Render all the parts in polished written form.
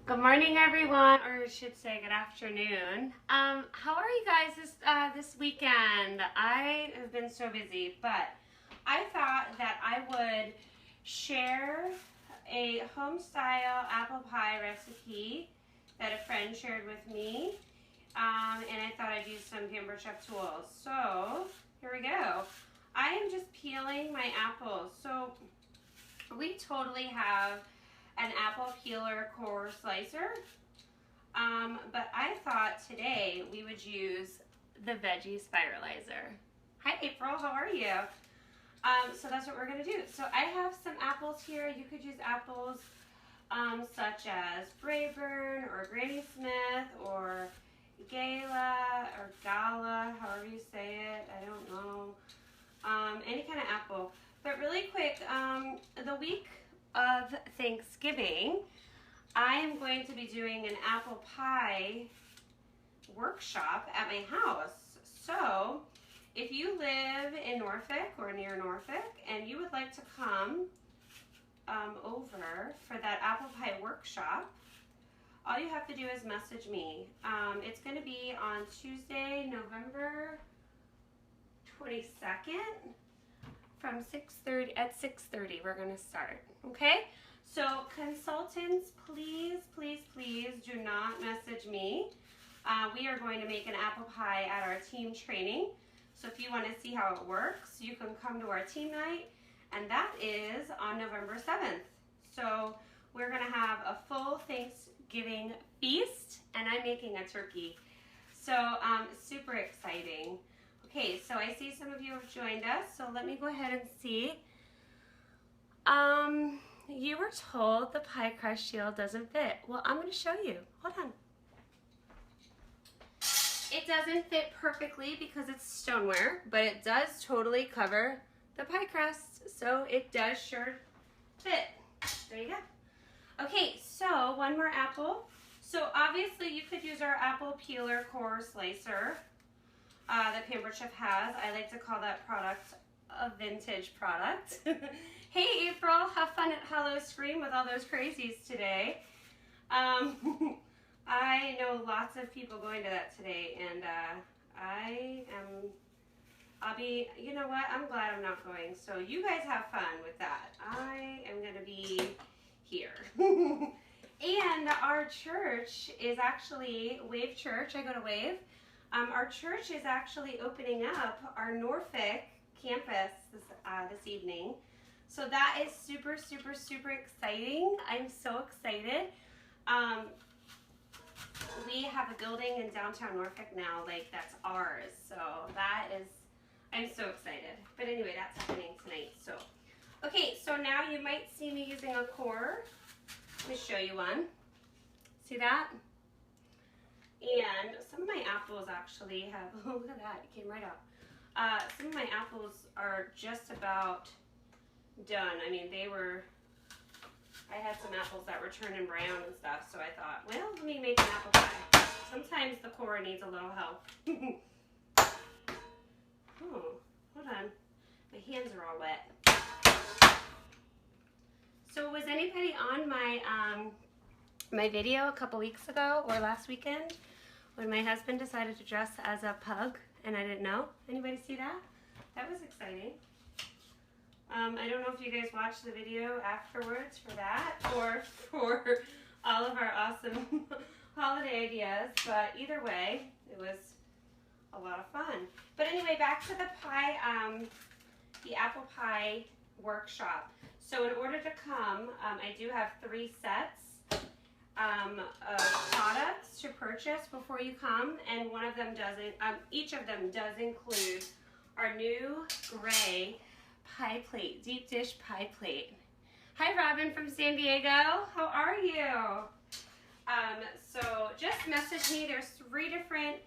Good morning, everyone, or I should say good afternoon. How are you guys this weekend? I have been so busy, but I thought that I would share a home style apple pie recipe that a friend shared with me, and I thought I'd use some Pampered Chef tools. So here we go. I am just peeling my apples. So we totally have an apple peeler core slicer, but I thought today we would use the veggie spiralizer. Hi April, how are you? So that's what we're gonna do. So I have some apples here. You could use apples such as Brayburn or Granny Smith or Gala or Gala, however you say it, I don't know. Any kind of apple. But really quick, the week of Thanksgiving, I am going to be doing an apple pie workshop at my house. So if you live in Norfolk or near Norfolk and you would like to come over for that apple pie workshop, all you have to do is message me. It's going to be on Tuesday, November 22nd. From 6:30 at 6:30 we're going to start. Okay, so consultants, please do not message me. We are going to make an apple pie at our team training, so if you want to see how it works, you can come to our team night, and that is on November 7th. So we're going to have a full Thanksgiving feast, and I'm making a turkey, so super exciting. Okay, so I see some of you have joined us, so let me go ahead and see. You were told the pie crust shield doesn't fit. Well, I'm going to show you. Hold on. It doesn't fit perfectly because it's stoneware, but it does totally cover the pie crust, so it does sure fit. There you go. Okay, so one more apple. So obviously you could use our apple peeler core slicer that Pampered Chef has. I like to call that product a vintage product. Hey April, have fun at Hello Scream with all those crazies today. I know lots of people going to that today, and I'll be, you know what, I'm glad I'm not going. So you guys have fun with that. I am gonna be here. And our church is actually, Wave Church, I go to Wave. Our church is actually opening up our Norfolk campus this evening. So that is super exciting. I'm so excited. We have a building in downtown Norfolk now, like that's ours. So that is, I'm so excited. But anyway, that's happening tonight. So, okay, so now you might see me using a core. Let me show you one. See that? And some of my apples actually have, oh look at that, it came right out. Some of my apples are just about done. I mean, I had some apples that were turning brown and stuff, so I thought, well, let me make an apple pie. Sometimes the core needs a little help. Oh, hold on. My hands are all wet. So was anybody on my video a couple weeks ago or last weekend when my husband decided to dress as a pug and I didn't know? Anybody see that? That was exciting. I don't know if you guys watched the video afterwards for that or for all of our awesome holiday ideas, but either way, it was a lot of fun. But anyway, back to the pie, the apple pie workshop. So in order to come, I do have 3 sets of products to purchase before you come, and one of them doesn't, each of them does include our new gray pie plate, deep dish pie plate. Hi Robin from San Diego, how are you? So just message me. There's 3 different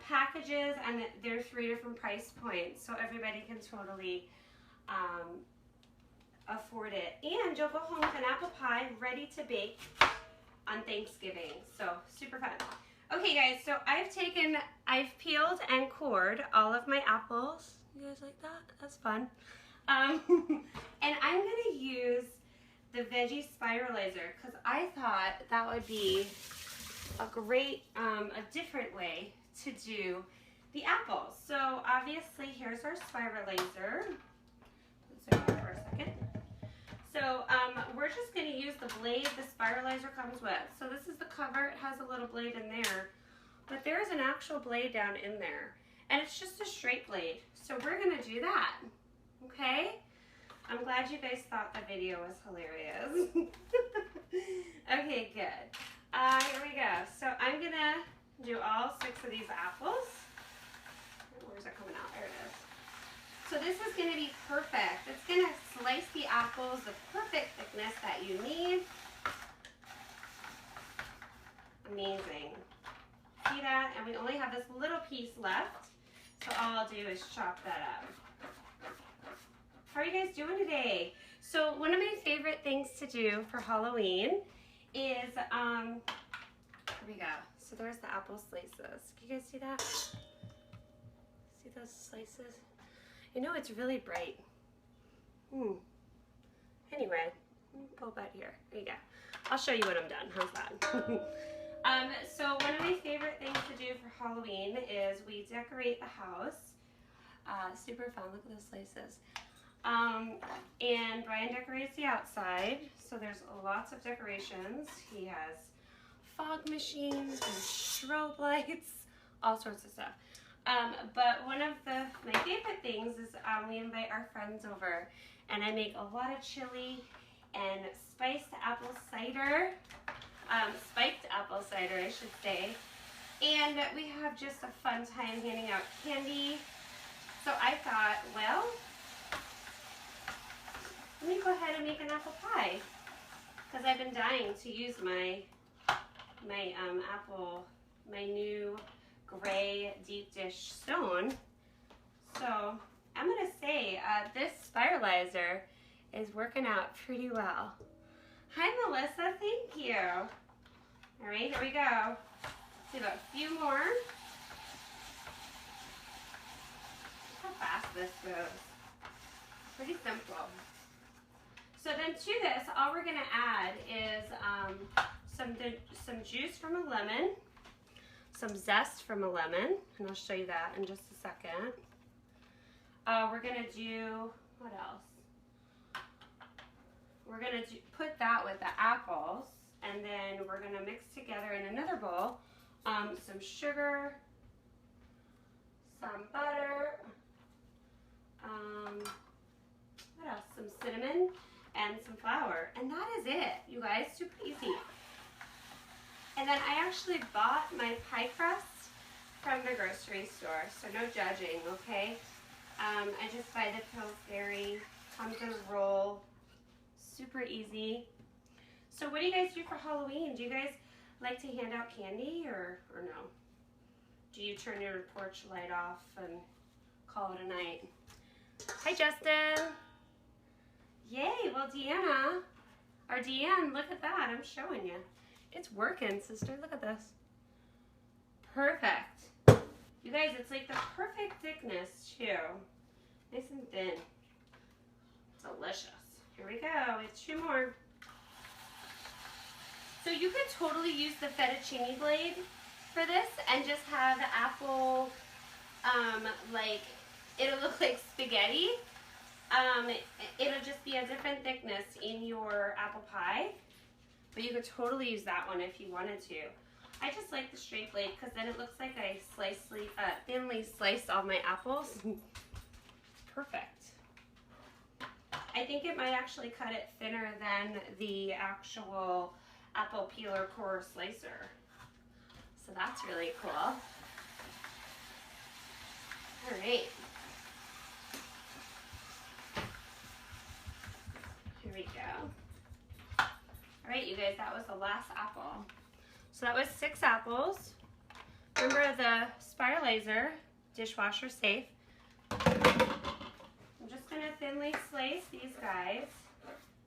packages, and there are 3 different price points, so everybody can totally afford it. And you'll go home with an apple pie ready to bake on Thanksgiving, so super fun. Okay guys, so I've peeled and cored all of my apples. You guys like that? That's fun. And I'm gonna use the veggie spiralizer because I thought that would be a great, a different way to do the apples. So obviously here's our spiralizer. Put this over here for a second. So we're just going to use the blade the spiralizer comes with. So this is the cover. It has a little blade in there, but there's an actual blade down in there, and it's just a straight blade. So we're going to do that. Okay? I'm glad you guys thought the video was hilarious. Okay, good. Here we go. So I'm going to do all 6 of these apples. Where's it coming out? There it is. So this is going to be perfect. It's going to slice the apples the perfect thickness that you need. Amazing. See that? And we only have this little piece left. So all I'll do is chop that up. How are you guys doing today? So one of my favorite things to do for Halloween is, here we go. So there's the apple slices. Can you guys see that? See those slices? You know it's really bright. Anyway, pull that here. There you go. I'll show you when I'm done. How's that? So one of my favorite things to do for Halloween is we decorate the house. Super fun. Look at those slices. And Brian decorates the outside, so there's lots of decorations. He has fog machines and strobe lights, all sorts of stuff. But one of my favorite things is we invite our friends over, and I make a lot of chili and spiced apple cider, spiked apple cider, I should say. And we have just a fun time handing out candy. So I thought, well, let me go ahead and make an apple pie, because I've been dying to use my new gray deep dish stone. So I'm gonna say this spiralizer is working out pretty well. Hi Melissa, thank you. All right, here we go. Do a few more. How fast this goes. Pretty simple. So then to this, all we're gonna add is some juice from a lemon, some zest from a lemon, and I'll show you that in just a second. We're gonna do, what else? We're gonna put that with the apples, and then we're gonna mix together in another bowl some sugar, some butter, what else? Some cinnamon, and some flour, and that is it, you guys. Super easy. And then I actually bought my pie crust from the grocery store, so no judging, okay? I just buy the Pillsbury, comes in a roll, super easy. So what do you guys do for Halloween? Do you guys like to hand out candy or no? Do you turn your porch light off and call it a night? Hi Justin. Yay, well Deanna, or Deanne, look at that, I'm showing you. It's working, sister, look at this. Perfect. You guys, it's like the perfect thickness too. Nice and thin. Delicious. Here we go, it's 2 more. So you could totally use the fettuccine blade for this and just have the apple, like, it'll look like spaghetti. It'll just be a different thickness in your apple pie, but you could totally use that one if you wanted to. I just like the straight blade because then it looks like I thinly sliced all my apples. Perfect. I think it might actually cut it thinner than the actual apple peeler core slicer. So that's really cool. All right. Here we go. All right, you guys, that was the last apple. So that was 6 apples. Remember the Spiralizer, dishwasher safe. I'm just gonna thinly slice these guys.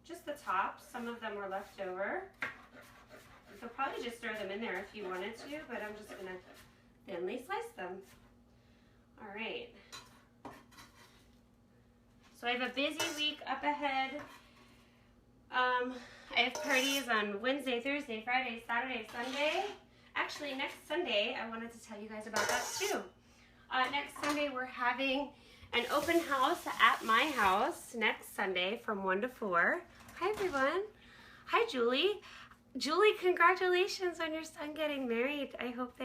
Just the tops, some of them were left over. You could probably just throw them in there if you wanted to, but I'm just gonna thinly slice them. All right. So I have a busy week up ahead. I have parties on Wednesday, Thursday, Friday, Saturday, Sunday. Actually, next Sunday, I wanted to tell you guys about that too. Next Sunday, we're having an open house at my house next Sunday from 1 to 4. Hi, everyone. Hi, Julie. Julie, congratulations on your son getting married. I hope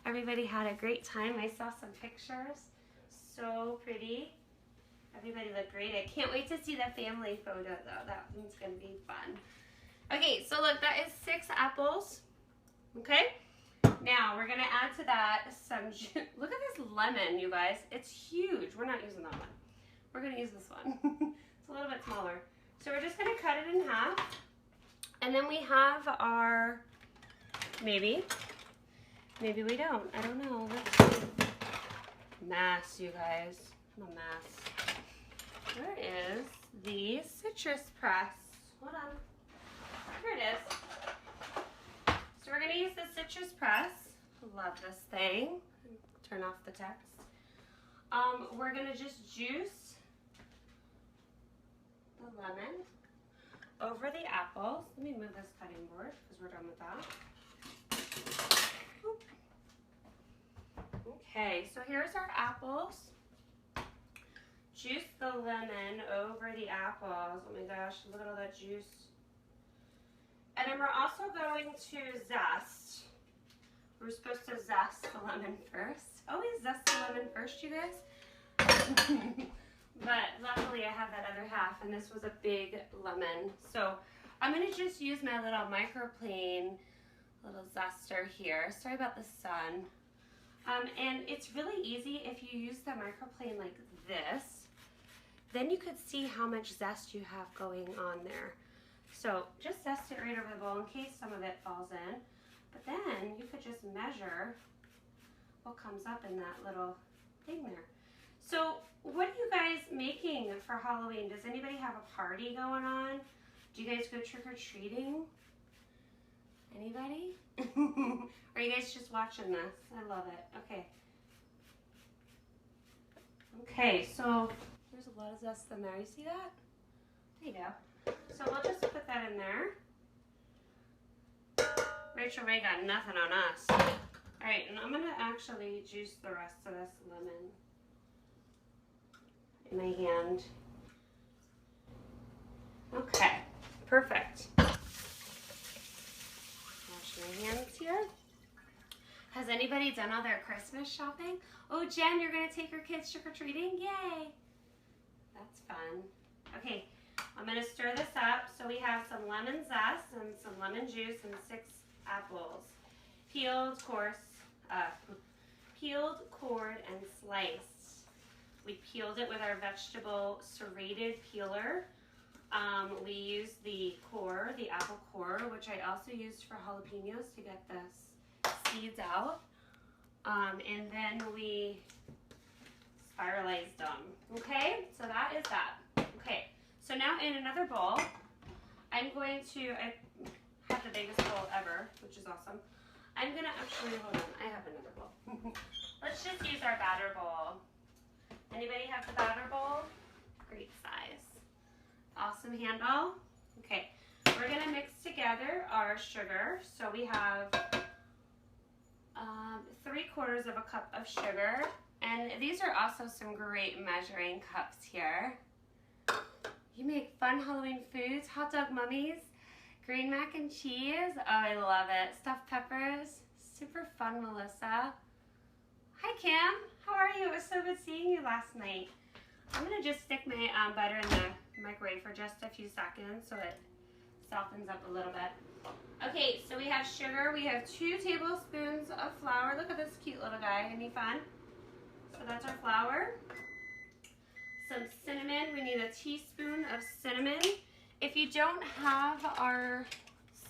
everybody had a great time. I saw some pictures. So pretty. Everybody looked great. I can't wait to see the family photo though. That one's gonna be fun. Okay, so look, that is 6 apples. Okay, now we're gonna add to that some, look at this lemon, you guys. It's huge. We're not using that one. We're gonna use this one. It's a little bit smaller. So we're just gonna cut it in half. And then we have our, maybe we don't. I don't know. Let's see. Mess, you guys. I'm a mess. Where is the citrus press? Hold on. Here it is. So we're going to use the citrus press. Love this thing. Turn off the text. We're going to just juice the lemon over the apples. Let me move this cutting board because we're done with that. Oop. Okay, so here's our apples. Juice the lemon over the apples. Oh my gosh, look at all that juice. And then we're also going to zest. We're supposed to zest the lemon first. Always zest the lemon first, you guys. But luckily I have that other half, and this was a big lemon. So I'm going to just use my little microplane little zester here. Sorry about the sun. And it's really easy if you use the microplane like this. Then you could see how much zest you have going on there. So just zest it right over the bowl in case some of it falls in. But then you could just measure what comes up in that little thing there. So what are you guys making for Halloween? Does anybody have a party going on? Do you guys go trick-or-treating? Anybody? Or are you guys just watching this? I love it. Okay. Okay, so there's a lot of zest in there. You see that? There you go. So we'll just put that in there. Rachel Ray got nothing on us. All right, and I'm gonna actually juice the rest of this lemon in my hand. Okay, perfect. Wash my hands here. Has anybody done all their Christmas shopping? Oh, Jen, you're gonna take your kids trick-or-treating? Yay! That's fun. Okay, I'm gonna stir this up. So we have some lemon zest and some lemon juice and 6 apples. Peeled, cored, and sliced. We peeled it with our vegetable serrated peeler. We used the core, the apple core, which I also used for jalapenos to get the seeds out. And then we spiralized them. Okay, so that is that. Okay, so now in another bowl, I'm going to, I have the biggest bowl ever, which is awesome. I'm gonna actually, hold on, I have another bowl. Let's just use our batter bowl. Anybody have the batter bowl? Great size. Awesome handle. Okay, we're gonna mix together our sugar. So we have 3/4 of a cup of sugar. And these are also some great measuring cups here. You make fun Halloween foods, hot dog mummies, green mac and cheese. Oh, I love it. Stuffed peppers, super fun, Melissa. Hi, Kim. How are you? It was so good seeing you last night. I'm gonna just stick my butter in the microwave for just a few seconds so it softens up a little bit. Okay, so we have sugar. We have 2 tablespoons of flour. Look at this cute little guy. Any fun? So that's our flour. Some cinnamon. We need a teaspoon of cinnamon. If you don't have our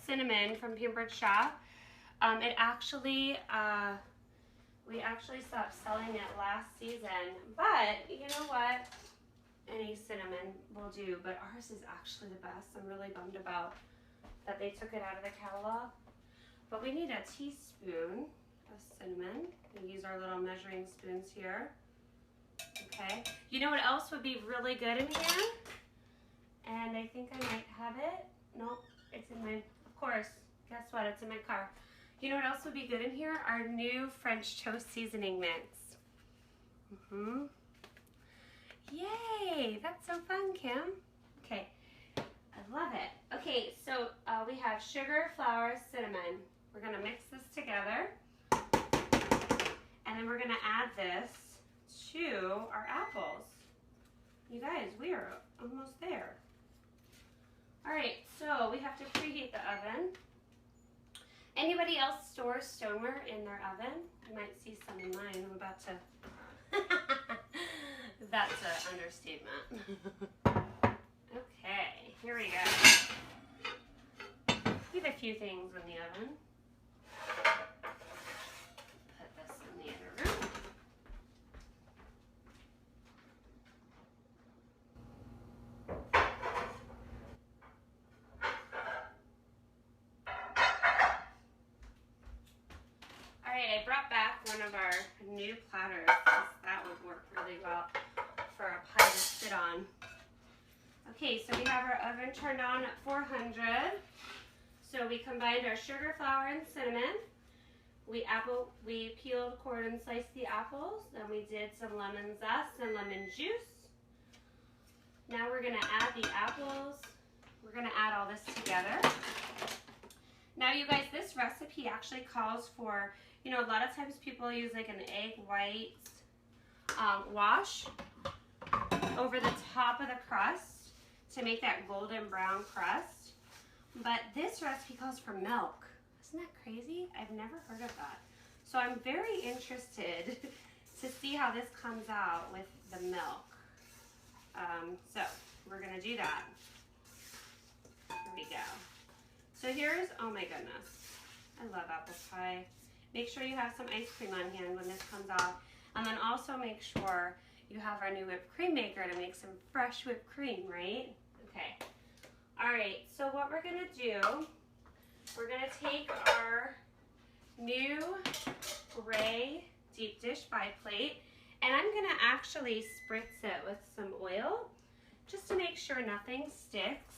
cinnamon from Pampered Chef, it actually, we actually stopped selling it last season. But you know what? Any cinnamon will do, but ours is actually the best. I'm really bummed about that they took it out of the catalog. But we need a teaspoon of cinnamon. We use our little measuring spoons here. Okay. You know what else would be really good in here? And I think I might have it. Nope, it's in my, of course, guess what? It's in my car. You know what else would be good in here? Our new French toast seasoning mix. Yay, that's so fun, Kim. Okay, I love it. Okay, so we have sugar, flour, cinnamon. We're gonna mix this together. And then we're gonna add this to our apples. You guys, we are almost there. All right, so we have to preheat the oven. Anybody else store stoneware in their oven? You might see some in mine. I'm about to, that's an understatement. Okay, here we go. We have a few things in the oven. Put this in the other room. I brought back one of our new platters because that would work really well for a pie to sit on. Okay, so we have our oven turned on at 400. So we combined our sugar, flour, and cinnamon. We peeled, cored, and sliced the apples. Then we did some lemon zest and lemon juice. Now we're gonna add the apples. We're gonna add all this together. Now you guys, this recipe actually calls for, you know, a lot of times people use like an egg white wash over the top of the crust to make that golden brown crust. But this recipe calls for milk. Isn't that crazy? I've never heard of that. So I'm very interested to see how this comes out with the milk. So we're gonna do that. Here we go. So here's, oh my goodness, I love apple pie. Make sure you have some ice cream on hand when this comes off. And then also make sure you have our new whipped cream maker to make some fresh whipped cream, right? Okay. All right, so what we're gonna do, we're gonna take our new gray deep dish biplate, and I'm gonna actually spritz it with some oil just to make sure nothing sticks.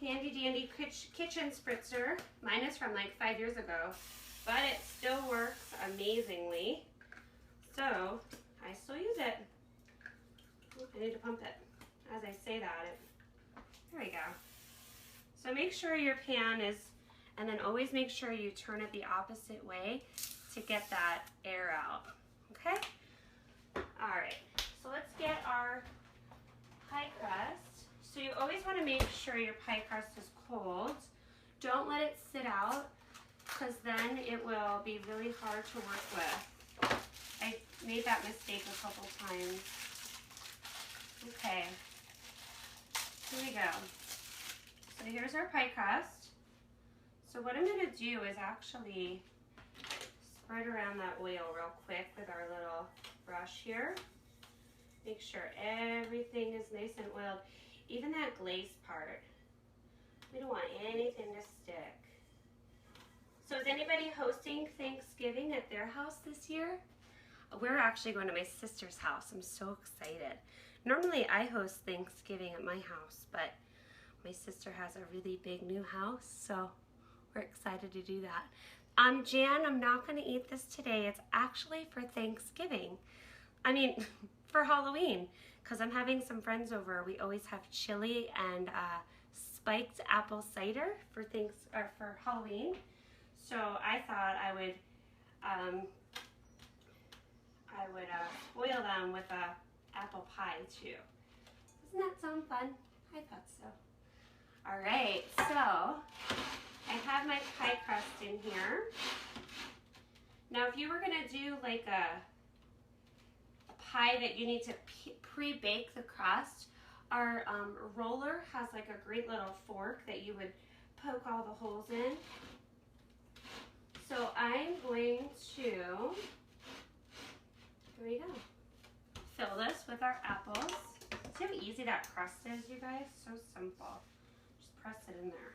Handy dandy kitchen spritzer. Mine is from like 5 years ago, but it still works amazingly. So I still use it. I need to pump it. As I say that, there we go. So make sure your pan is, and then always make sure you turn it the opposite way to get that air out, okay? All right, so let's get our pie crust. So you always want to make sure your pie crust is cold. Don't let it sit out, because then it will be really hard to work with. I made that mistake a couple times. Okay, here we go. So here's our pie crust. So what I'm going to do is actually spread around that oil real quick with our little brush here. Make sure everything is nice and oiled. Even that glaze part, we don't want anything to stick. So is anybody hosting Thanksgiving at their house this year? We're actually going to my sister's house. I'm so excited. Normally I host Thanksgiving at my house, but my sister has a really big new house, so we're excited to do that. Jan, I'm not going to eat this today. It's actually for Thanksgiving. I mean, for Halloween. Because I'm having some friends over. We always have chili and spiked apple cider for Halloween. So I thought I would spoil them with a apple pie too. Doesn't that sound fun? I thought so. All right, so I have my pie crust in here. Now, if you were gonna do like a pie that you need to pre-bake the crust, our roller has like a great little fork that you would poke all the holes in. So I'm going to, here we go, fill this with our apples. See how easy that crust is, you guys? So simple. Just press it in there.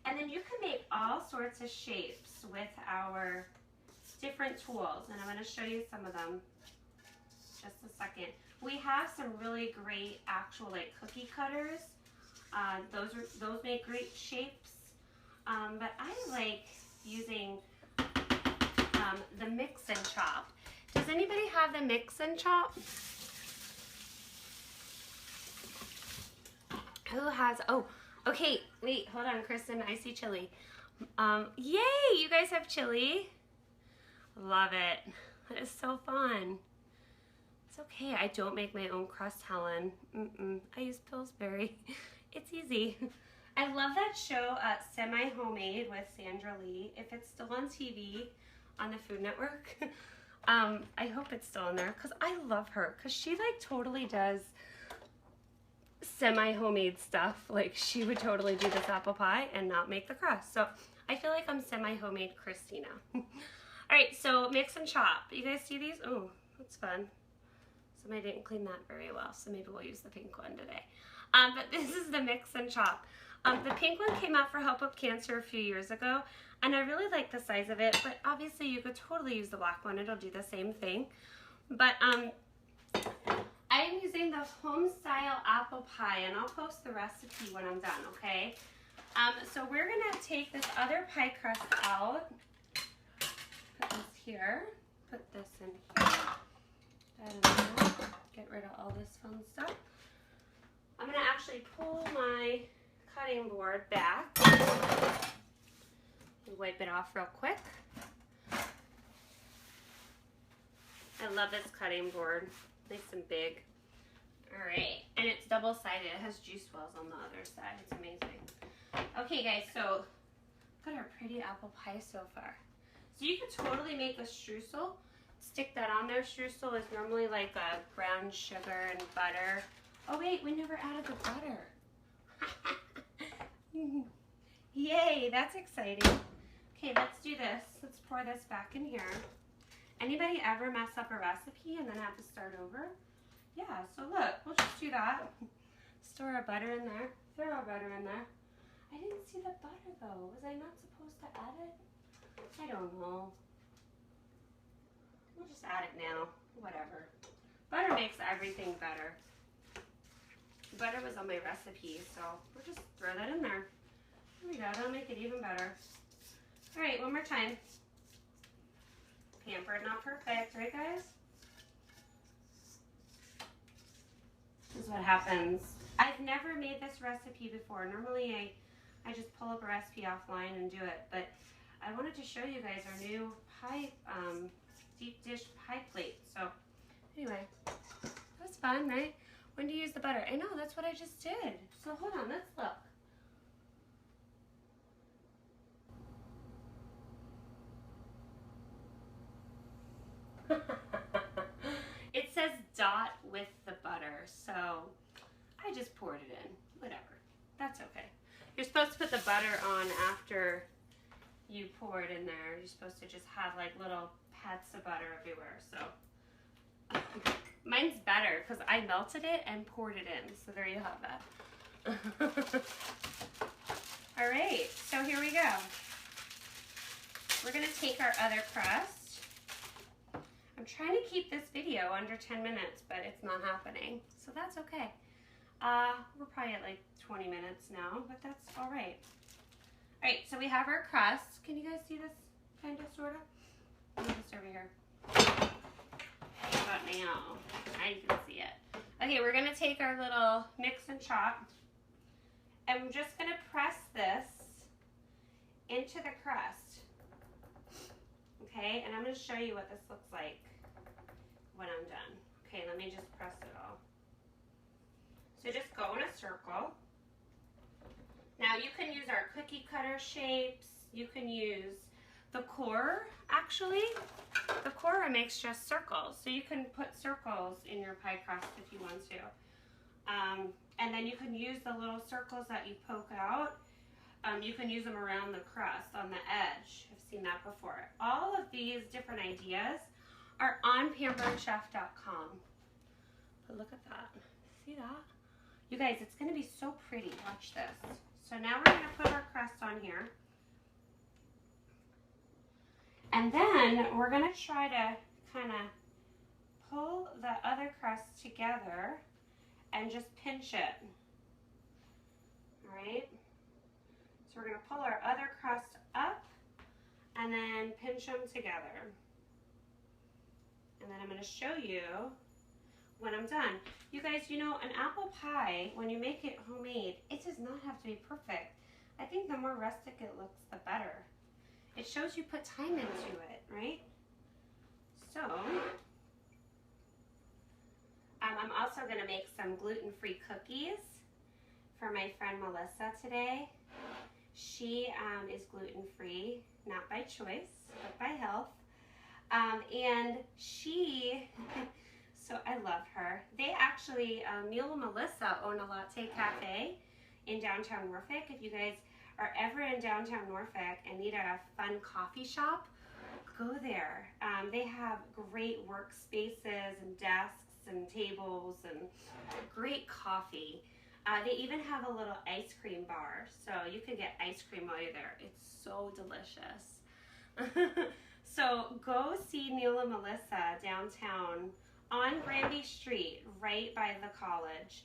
And then you can make all sorts of shapes with our different tools, and I'm going to show you some of them. Just a second. We have some really great actual like cookie cutters Those make great shapes. But I like using the mix and chop. Does anybody have the mix and chop? Who has, oh, okay, wait, hold on, Kristen, I see chili. Yay, you guys have chili. Love it. That is so fun. It's okay, I don't make my own crust, Helen. I use Pillsbury. It's easy. I love that show, Semi-Homemade with Sandra Lee. If it's still on TV on the Food Network, I hope it's still on there because I love her because she like totally does semi-homemade stuff. Like she would totally do this apple pie and not make the crust. So I feel like I'm semi-homemade Christina. All right, so mix and chop. You guys see these? Oh, that's fun. Somebody didn't clean that very well, so maybe we'll use the pink one today. But this is the mix and chop. The pink one came out for Help With Cancer a few years ago, and I really like the size of it, but obviously you could totally use the black one. It'll do the same thing. But I'm using the home style apple pie, and I'll post the recipe when I'm done, okay? So we're gonna take this other pie crust out, put this here, put this in here, that in there, get rid of all this fun stuff. I'm gonna actually pull my cutting board back. Wipe it off real quick. I love this cutting board, nice and big. All right, and it's double-sided. It has juice wells on the other side. It's amazing. Okay, guys, so look at our pretty apple pie so far. So you could totally make a streusel. Stick that on there. Streusel is normally like a brown sugar and butter. Oh wait, we never added the butter. Yay, that's exciting. Okay, let's do this. Let's pour this back in here. Anybody ever mess up a recipe and then have to start over? Yeah, so look, we'll just do that. Store our butter in there. Throw our butter in there. I didn't see the butter though. Was I not supposed to add it? I don't know. We'll just add it now. Whatever. Butter makes everything better. Butter was on my recipe, so we'll just throw that in there. There we go, that'll make it even better. All right, one more time. Pampered, not perfect, right guys? This is what happens. I've never made this recipe before. Normally I just pull up a recipe offline and do it, but I wanted to show you guys our new pie, deep dish pie plate. So anyway, that was fun, right? When to use the butter? I know, that's what I just did. So hold on, let's look. It says dot with the butter, so I just poured it in. Whatever, that's okay. You're supposed to put the butter on after you pour it in there. You're supposed to just have like little pats of butter everywhere, so. Mine's better because I melted it and poured it in, so there you have that. All right, so here we go. We're gonna take our other crust. I'm trying to keep this video under 10 minutes, but it's not happening, so that's okay. We're probably at like 20 minutes now, but that's all right. All right, so we have our crust. Can you guys see this, kind of, sort of? Let me just over here. How about now? Now you can see it. Okay, we're gonna take our little mix and chop, and I'm just gonna press this into the crust. Okay, and I'm gonna show you what this looks like when I'm done. Okay, let me just press it all. So just go in a circle. Now you can use our cookie cutter shapes. You can use the core, actually. The core makes just circles. So you can put circles in your pie crust if you want to. And then you can use the little circles that you poke out. You can use them around the crust on the edge. I've seen that before. All of these different ideas are on pamperedchef.com. But look at that. See that? You guys, it's going to be so pretty. Watch this. So now we're going to put our crust on here. And then we're going to try to kind of pull the other crust together and just pinch it. All right. So we're gonna pull our other crust up and then pinch them together. And then I'm gonna show you when I'm done. You guys, you know, an apple pie, when you make it homemade, it does not have to be perfect. I think the more rustic it looks, the better. It shows you put time into it, right? So, I'm also gonna make some gluten-free cookies for my friend Melissa today. She is gluten-free, not by choice, but by health. And she, so I love her. They actually, Neil and Melissa own a latte cafe in downtown Norfolk. If you guys are ever in downtown Norfolk and need a fun coffee shop, go there. They have great workspaces and desks and tables and great coffee. They even have a little ice cream bar, so you can get ice cream while you're there. It's so delicious. So go see Neil and Melissa downtown on Granby Street, right by the college,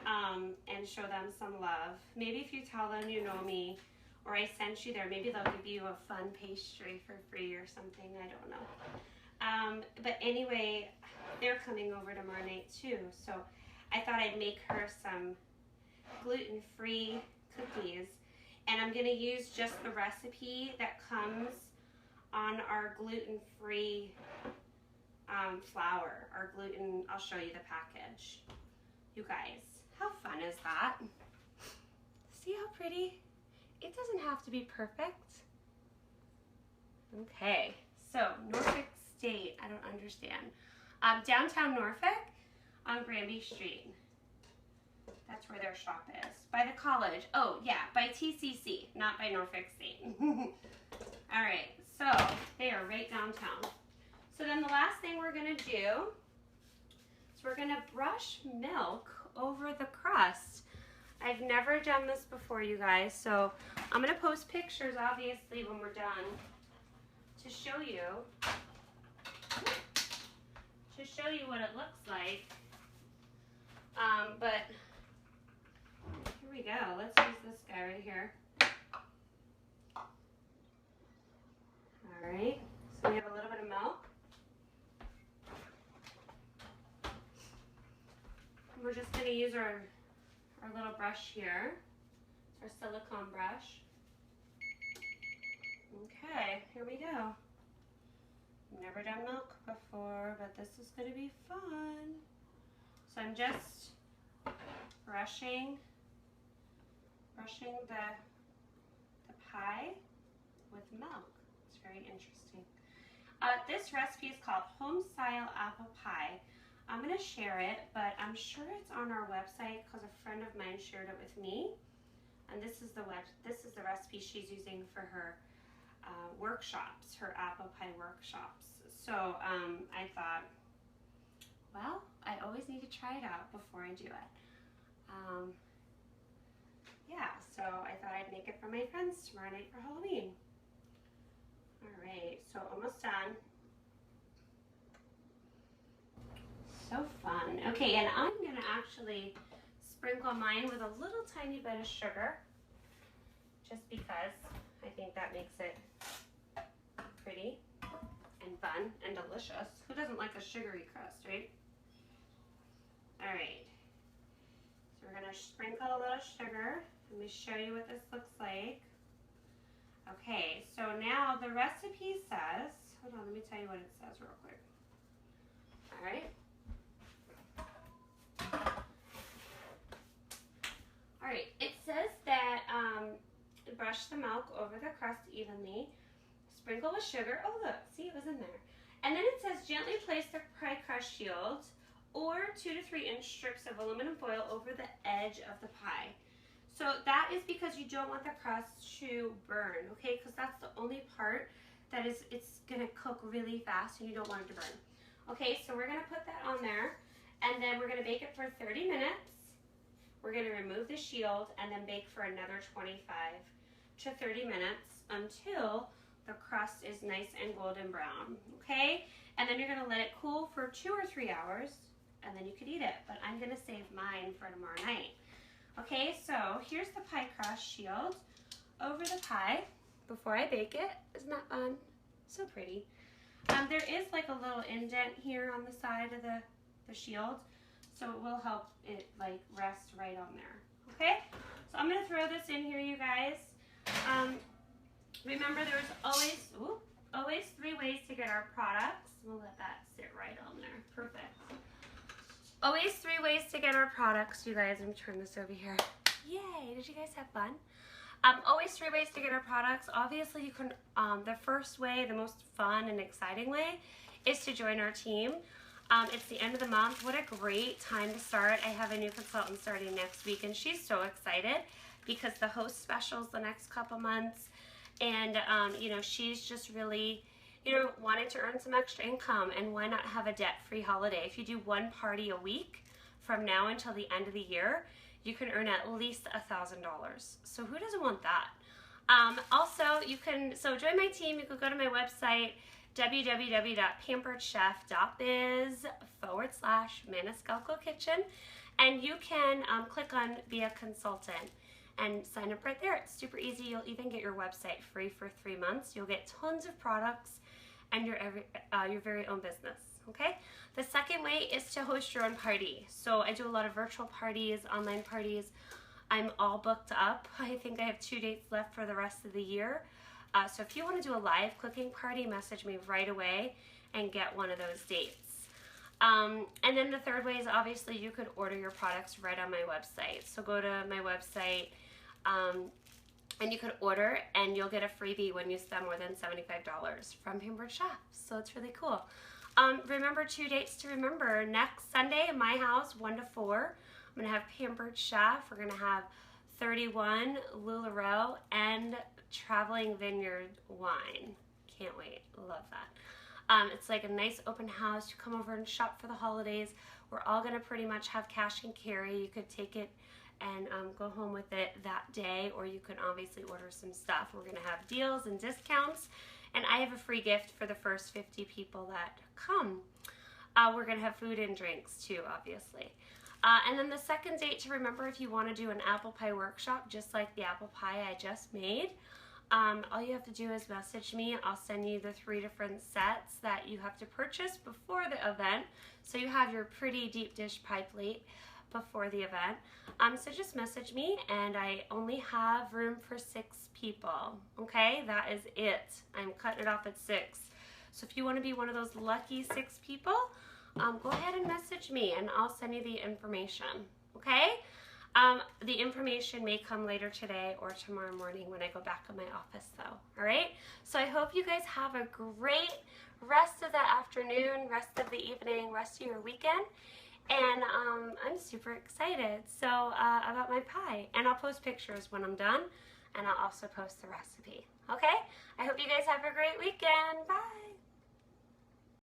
and show them some love. Maybe if you tell them you know me or I sent you there, maybe they'll give you a fun pastry for free or something. I don't know. But anyway, they're coming over tomorrow night too, so I thought I'd make her some gluten-free cookies, and I'm going to use just the recipe that comes on our gluten-free flour, our gluten. I'll show you the package. You guys, how fun is that? See how pretty? It doesn't have to be perfect. Okay, so Norfolk State, I don't understand. Downtown Norfolk on Granby Street. That's where their shop is. By the college. Oh, yeah, by TCC, not by Norfolk State. All right, so they are right downtown. So then the last thing we're going to do is we're going to brush milk over the crust. I've never done this before, you guys, so I'm going to post pictures, obviously, when we're done to show you what it looks like. But here we go. Let's use this guy right here. All right, so we have a little bit of milk. We're just going to use our little brush here, our silicone brush. Okay, here we go. Never done milk before, but this is going to be fun. So I'm just brushing the pie with milk. It's very interesting. This recipe is called Home Style Apple Pie. I'm going to share it, but I'm sure it's on our website because a friend of mine shared it with me. And this is the recipe she's using for her workshops, her apple pie workshops. So I thought, well, I always need to try it out before I do it. Yeah, so I thought I'd make it for my friends tomorrow night for Halloween. All right, so almost done. So fun. Okay, and I'm going to actually sprinkle mine with a little tiny bit of sugar, just because I think that makes it pretty and fun and delicious. Who doesn't like a sugary crust, right? All right. So we're going to sprinkle a little sugar. Let me show you what this looks like. Okay, so now the recipe says, hold on, let me tell you what it says real quick. All right. All right, it says that brush the milk over the crust evenly, sprinkle with sugar. Oh, look, see, it was in there. And then it says gently place the pie crust shield or 2 to 3 inch strips of aluminum foil over the edge of the pie. So that is because you don't want the crust to burn, okay? Because that's the only part that it's gonna cook really fast and you don't want it to burn. Okay, so we're gonna put that on there and then we're gonna bake it for 30 minutes. We're gonna remove the shield and then bake for another 25 to 30 minutes until the crust is nice and golden brown, okay? And then you're gonna let it cool for 2 or 3 hours and then you could eat it, but I'm gonna save mine for tomorrow night. Okay, so here's the pie crust shield over the pie before I bake it. Isn't that fun? So pretty. There is like a little indent here on the side of the shield, so it will help it like rest right on there. Okay, so I'm gonna throw this in here, you guys. Remember, there's always 3 ways to get our products. We'll let that sit right on there. Perfect. Always 3 ways to get our products, you guys. Let me turn this over here. Yay! Did you guys have fun? Always 3 ways to get our products. Obviously, you can. The first way, the most fun and exciting way, is to join our team. It's the end of the month. What a great time to start. I have a new consultant starting next week, and she's so excited because the host specials the next couple months, and you know, she's just really, you know, wanting to earn some extra income, and why not have a debt-free holiday? If you do 1 party a week from now until the end of the year, you can earn at least $1,000. So who doesn't want that? Also, you can, so join my team. You can go to my website, www.pamperedchef.biz/Maniscalco Kitchen, and you can click on Be a Consultant and sign up right there. It's super easy. You'll even get your website free for 3 months. You'll get tons of products and your very own business. Okay. The second way is to host your own party. So I do a lot of virtual parties, online parties. I'm all booked up. I think I have 2 dates left for the rest of the year. So if you want to do a live cooking party, message me right away and get one of those dates. And then the third way is obviously you could order your products right on my website. So go to my website and you could order, and you'll get a freebie when you spend more than $75 from Pampered Chef. So it's really cool. Remember 2 dates to remember. Next Sunday in my house, 1 to 4, I'm going to have Pampered Chef. We're going to have 31 LuLaRoe and Traveling Vineyard wine. Can't wait. Love that. It's like a nice open house. You come over and shop for the holidays. We're all going to pretty much have cash and carry. You could take it and go home with it that day, or you can obviously order some stuff. We're going to have deals and discounts, and I have a free gift for the first 50 people that come. We're going to have food and drinks too, obviously. And then the second date to remember, if you want to do an apple pie workshop just like the apple pie I just made, all you have to do is message me. I'll send you the 3 different sets that you have to purchase before the event, so you have your pretty deep dish pie plate before the event. So just message me, and I only have room for 6 people. Okay, that is it. I'm cutting it off at 6. So if you want to be one of those lucky 6 people, go ahead and message me, and I'll send you the information. Okay. The information may come later today or tomorrow morning when I go back in my office though. All right. So I hope you guys have a great rest of the afternoon, rest of the evening, rest of your weekend. And I'm super excited about my pie. And I'll post pictures when I'm done, and I'll also post the recipe. Okay. I hope you guys have a great weekend. Bye.